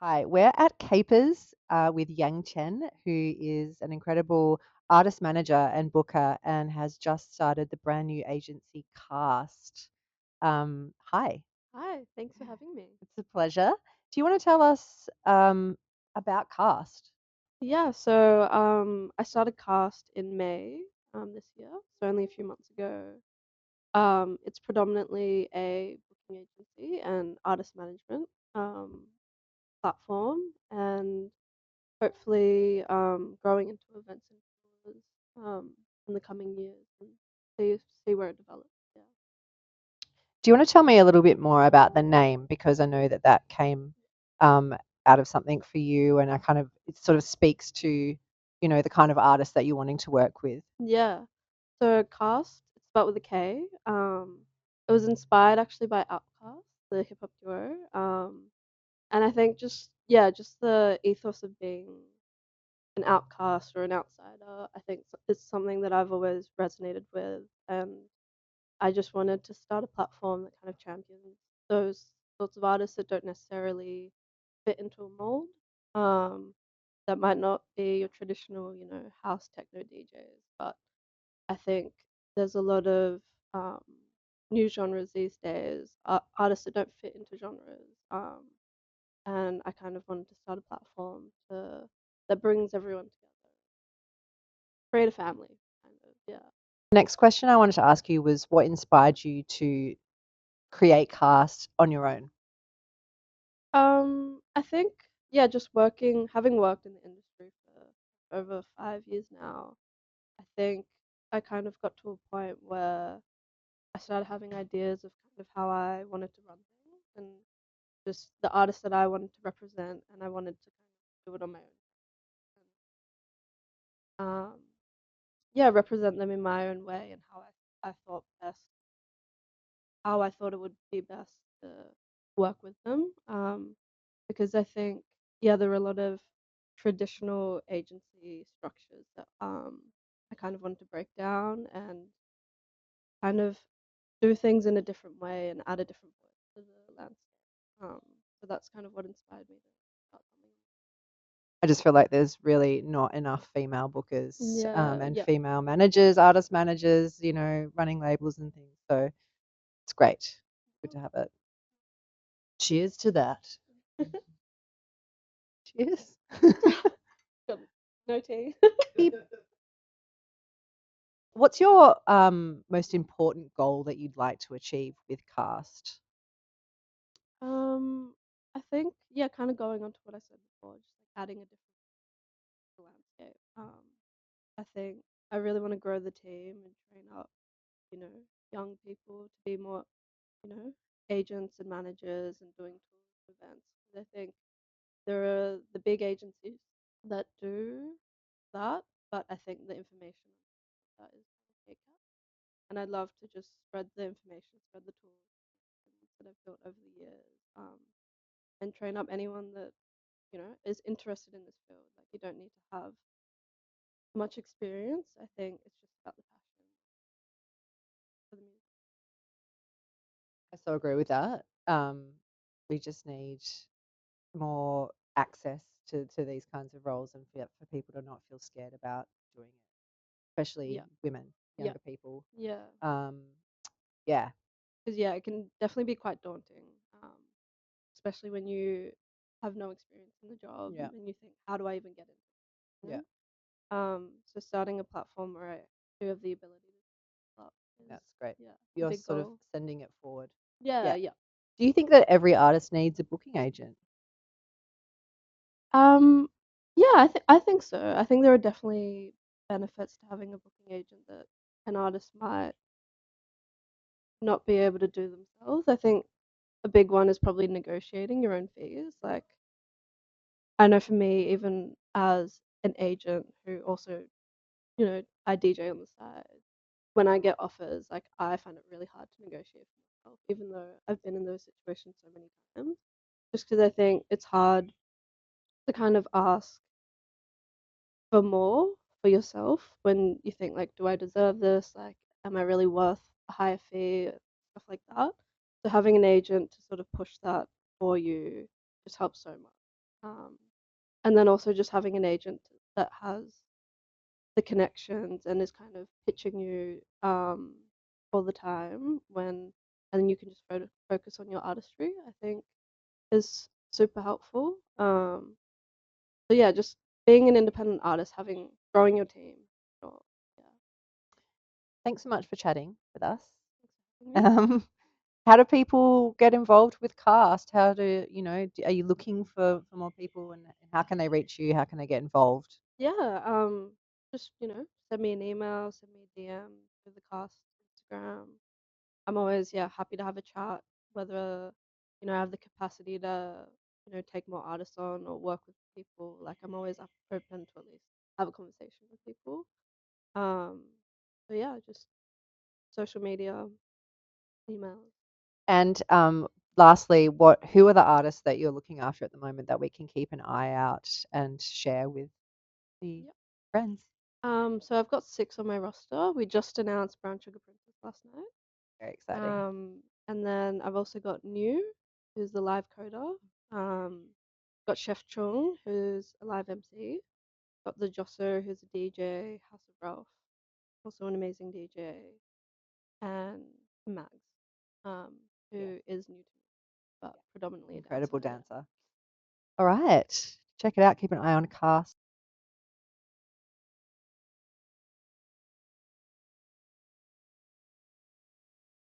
Hi, we're at Capers with Yang Chen, who is an incredible artist manager and booker and has just started the brand new agency Kast. Hi, Hi, thanks for having me. it's a pleasure. Do you want to tell us about Kast? I started Cast in May this year, so only a few months ago. It's predominantly a booking agency and artist management um, platform, and hopefully growing into events and tours in the coming years and see where it develops. Yeah. Do you want to tell me a little bit more about the name? Because I know that that came um, out of something for you, and I kind of it sort of speaks to, the kind of artist that you're wanting to work with. Yeah. So Cast, it's spelled with a K. It was inspired actually by Outkast, the hip hop duo. And I think just the ethos of being an outcast or an outsider, I think is something that I've always resonated with, and I just wanted to start a platform that kind of champions those sorts of artists that don't necessarily fit into a mold. Um, that might not be your traditional, house techno DJs, but I think there's a lot of um, new genres these days, artists that don't fit into genres. And I kind of wanted to start a platform that brings everyone together, create a family, kind of. Yeah. Next question I wanted to ask you was what inspired you to create Cast on your own? I think just having worked in the industry for over 5 years now, I think I kind of got to a point where I started having ideas of kind of how I wanted to run things and just the artists that I wanted to represent, and I wanted to kind of do it on my own. Yeah, represent them in my own way and I thought best, how I thought it would be best to work with them. Because I think, there are a lot of traditional agency structures that I kind of wanted to break down and kind of do things in a different way and add a different voice to the landscape. Um, so that's kind of what inspired me to start something. I just feel like there's really not enough female bookers Yeah, and yeah. female managers, artist managers, running labels and things. So it's great. Good to have it. Cheers to that. Cheers. Got no tea. Beep. What's your most important goal that you'd like to achieve with Cast? I think kind of going on to what I said before, just like adding a different landscape. I think I really want to grow the team and train up, you know, young people to be more, you know, agents and managers and doing tours events. 'Cause I think there are the big agencies that do that, but I think the information that is kind of and I'd love to just spread the information, spread the tools that I've built over the years, and train up anyone that is interested in this field. Like you don't need to have much experience. I think it's just about the passion for the music. I so agree with that. We just need more access to these kinds of roles and for people to not feel scared about doing it, especially Yeah, women, yeah, younger people. yeah. Um, yeah, Because it can definitely be quite daunting, um, especially when you have no experience in the job yeah, and you think, how do I even get into it? yeah. So starting a platform where I do have the ability to start up is That's great. a You're big sort of goal. sending it forward. Yeah, Yeah. yeah. Do you think that every artist needs a booking agent? Um, yeah, I think so. I think there are definitely benefits to having a booking agent that an artist might not be able to do themselves. I think a big one is probably negotiating your own fees. Like I know for me, even as an agent who also, I DJ on the side, when I get offers, like I find it really hard to negotiate for myself, even though I've been in those situations so many times. Just because I think it's hard to kind of ask for more for yourself when you think like, do I deserve this? Like, am I really worth a higher fee? Stuff like that. So having an agent to sort of push that for you just helps so much. Um, and then also just having an agent that has the connections and is kind of pitching you all the time when and then you can just focus on your artistry, I think is super helpful. So yeah, just being an independent artist, having growing your team. Or, yeah. Thanks so much for chatting with us. Thanks for having me. Um, how do people get involved with Cast? How do you know? Are you looking for more people, and how can they reach you? How can they get involved? Yeah, just send me an email, send me a DM through the Cast Instagram. I'm always happy to have a chat, whether I have the capacity to take more artists on or work with people. Like I'm always open to at least have a conversation with people. Um, so yeah, just social media, emails. And lastly, who are the artists that you're looking after at the moment that we can keep an eye out and share with the Yep. friends? So I've got 6 on my roster. We just announced Brown Sugar Princess last night. Very exciting. And then I've also got New, who's the live coder. Um, got Chef Chung, who's a live MC. Got the Josser, who's a DJ. House of Ralph, also an amazing DJ. And Mags, um, Yeah, who is new to me, but predominantly a dancer. incredible Yeah. dancer. All right, check it out. Keep an eye on Cast.